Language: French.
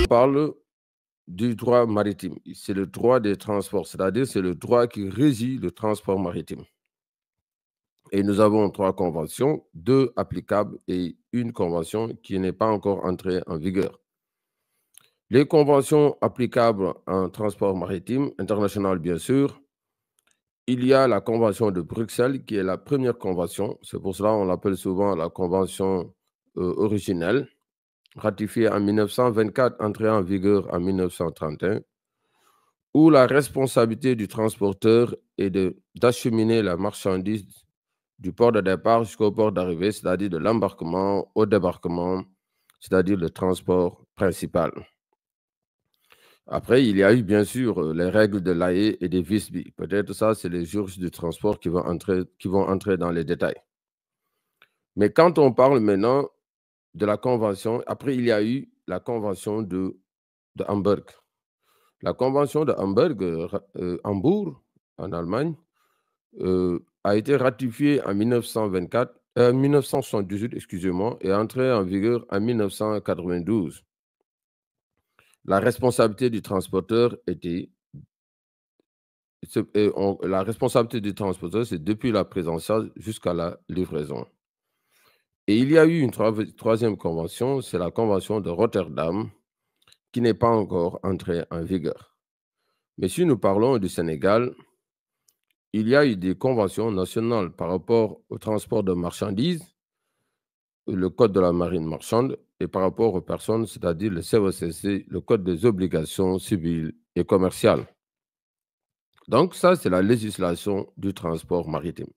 parle du droit maritime. C'est le droit des transports, c'est-à-dire c'est le droit qui régit le transport maritime. Et nous avons 3 conventions, 2 applicables et une convention qui n'est pas encore entrée en vigueur. Les conventions applicables en transport maritime international, bien sûr, il y a la convention de Bruxelles qui est la première convention. C'est pour cela qu'on l'appelle souvent la convention originelle, ratifiée en 1924, entrée en vigueur en 1931, où la responsabilité du transporteur est d'acheminer la marchandise du port de départ jusqu'au port d'arrivée, c'est-à-dire de l'embarquement au débarquement, c'est-à-dire le transport principal. Après, il y a eu bien sûr les règles de l'AE et des Visby. Peut-être ça, c'est les juristes du transport qui vont entrer dans les détails. Mais quand on parle maintenant de la convention, après, il y a eu la convention de Hamburg. La convention de Hamburg, Hambourg, en Allemagne, a été ratifiée en 1978, excusez-moi, et entrée en vigueur en 1992. La responsabilité du transporteur la responsabilité du transporteur, c'est depuis la prise en charge jusqu'à la livraison. Et il y a eu une troisième convention, c'est la convention de Rotterdam, qui n'est pas encore entrée en vigueur. Mais si nous parlons du Sénégal, il y a eu des conventions nationales par rapport au transport de marchandises, le code de la marine marchande, et par rapport aux personnes, c'est-à-dire le COCC, le code des obligations civiles et commerciales. Donc ça, c'est la législation du transport maritime.